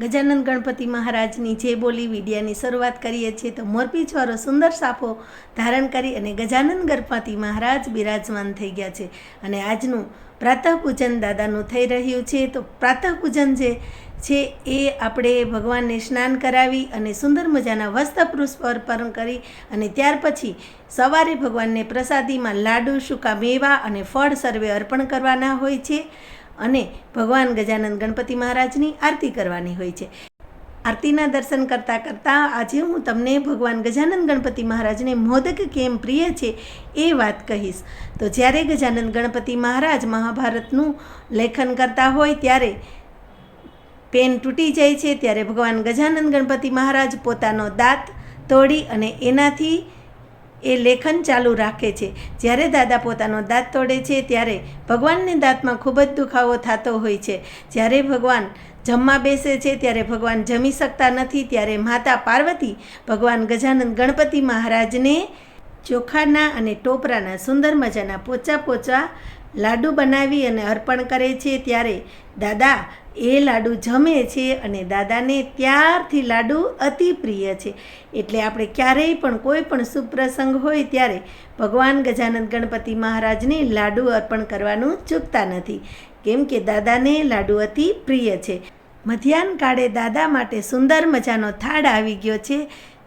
ગજાનંદ ગણપતિ મહારાજની જે બોલી વિડિયાની શરૂઆત કરીએ છીએ તો મોરપીંછવાળો સુંદર સાફો ધારણ કરી અને ગજાનંદ ગણપતિ મહારાજ બિરાજમાન થઈ ગયા છે અને આજનું પ્રાતઃ પૂજન દાદાનું થઈ રહ્યું છે। તો પ્રાતઃ પૂજન જે છે એ આપણે ભગવાનને સ્નાન કરાવી અને સુંદર મજાના વસ્ત્ર પુષ્પ અર્પણ કરી અને ત્યાર પછી સવારે ભગવાનને પ્રસાદીમાં લાડુ, સૂકા મેવા અને ફળ સર્વે અર્પણ કરવાના હોય છે અને ભગવાન ગજાનંદ ગણપતિ મહારાજની આરતી કરવાની હોય છે। આરતીના દર્શન કરતાં કરતાં આજે હું તમને ભગવાન ગજાનંદ ગણપતિ મહારાજને મોદક કેમ પ્રિય છે એ વાત કહીશ। તો જ્યારે ગજાનંદ ગણપતિ મહારાજ મહાભારતનું લેખન કરતા હોય ત્યારે પેન તૂટી જાય છે, ત્યારે ભગવાન ગજાનંદ ગણપતિ મહારાજ પોતાનો દાંત તોડી અને એનાથી એ લેખન ચાલુ રાખે છે। જ્યારે દાદા પોતાનો દાંત તોડે છે ત્યારે ભગવાનને દાંતમાં ખૂબ જ દુખાવો થતો હોય છે। જ્યારે ભગવાન જમવા બેસે છે ત્યારે ભગવાન જમી શકતા નથી, ત્યારે માતા પાર્વતી ભગવાન ગજાનંદ ગણપતિ મહારાજને ચોખાના અને ટોપરાના સુંદર મજાના પોચા પોચા લાડુ બનાવી અને અર્પણ કરે છે। ત્યારે દાદા એ લાડુ જમે છે અને દાદાને ત્યારથી લાડુ અતિ પ્રિય છે। એટલે આપણે ક્યારેય પણ કોઈ પણ શુભ પ્રસંગ હોય ત્યારે ભગવાન ગજાનંદ ગણપતિ મહારાજને લાડુ અર્પણ કરવાનું ચૂકતા નથી, કેમ કે દાદાને લાડુ અતિ પ્રિય છે। મધ્યાહન કાળે દાદા માટે સુંદર મજાનો થાળ આવી ગયો છે।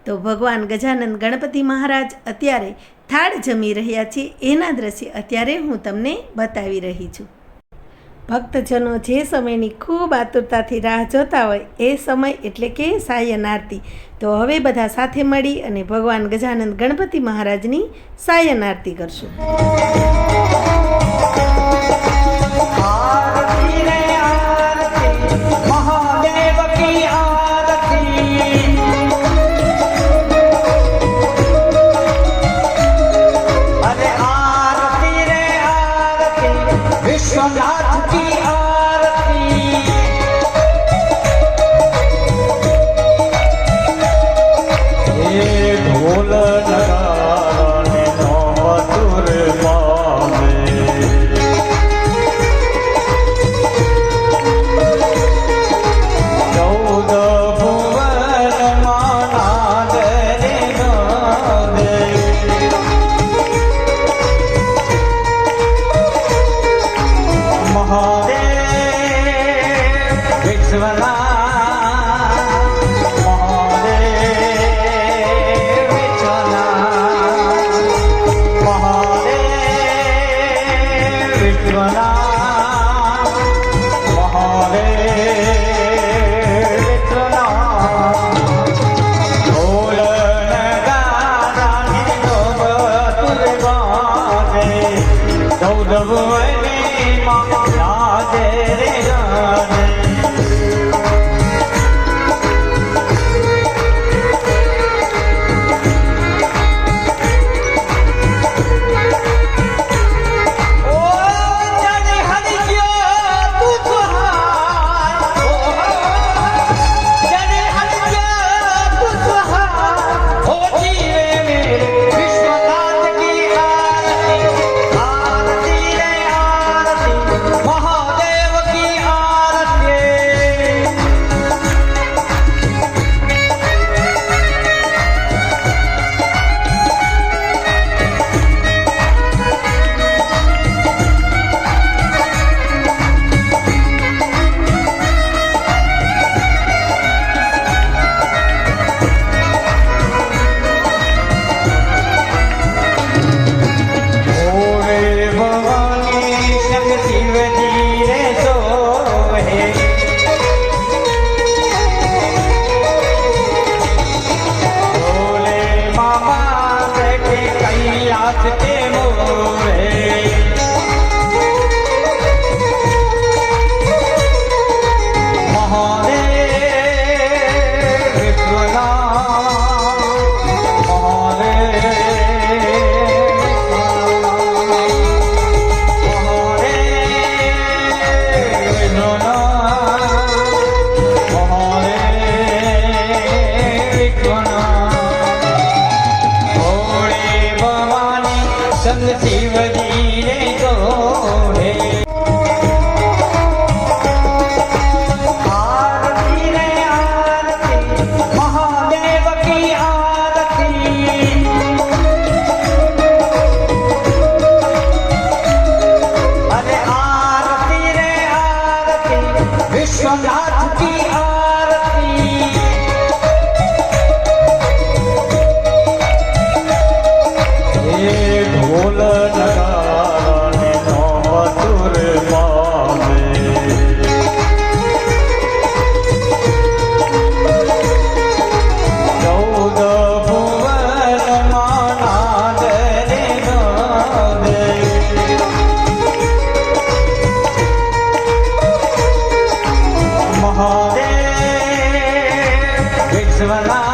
તો ભગવાન ગજાનંદ ગણપતિ મહારાજ અત્યારે થાળ જમી રહ્યા છે એના દ્રશ્ય અત્યારે હું તમને બતાવી રહી છું। ભક્તજનો જે સમયની ખૂબ આતુરતાથી રાહ જોતા હોય એ સમય એટલે કે સાયન આરતી। તો હવે બધા સાથે મળી અને ભગવાન ગજાનંદ ગણપતિ મહારાજની સાયન આરતી કરશું। ढोल नगाने नो मधुर पावे नाथ की आरती ये ढोल नगाने नो मधुर पावे चौद भुवन मानाद रे गावे महादेव विश्वनाथ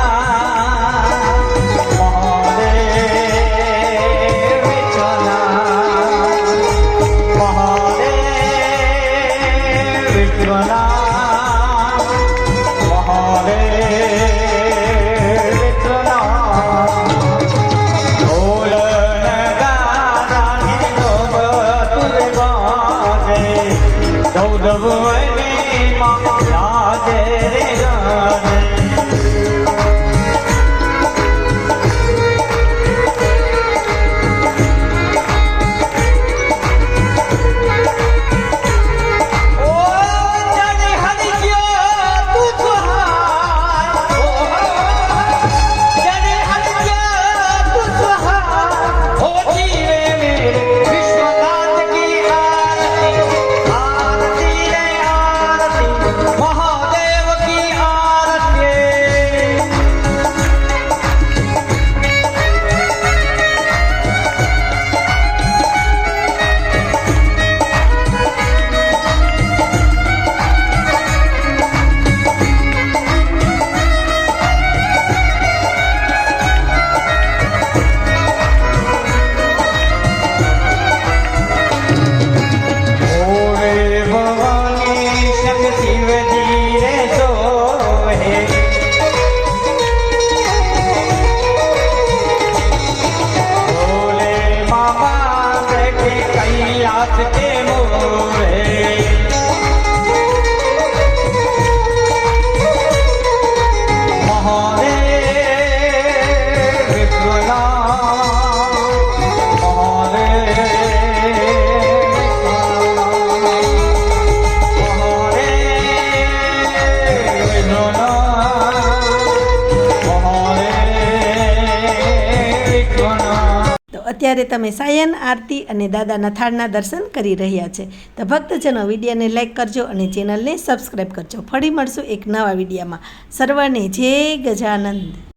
અત્યારે તમે સાયન આરતી અને દાદાના થાળના દર્શન કરી રહ્યા છે. તો ભક્તજનો વિડીયોને લાઈક કરજો અને ચેનલને સબસ્ક્રાઈબ કરજો. ફરી મળશું એક નવા વિડીયોમાં. સર્વને જય ગજાનંદ.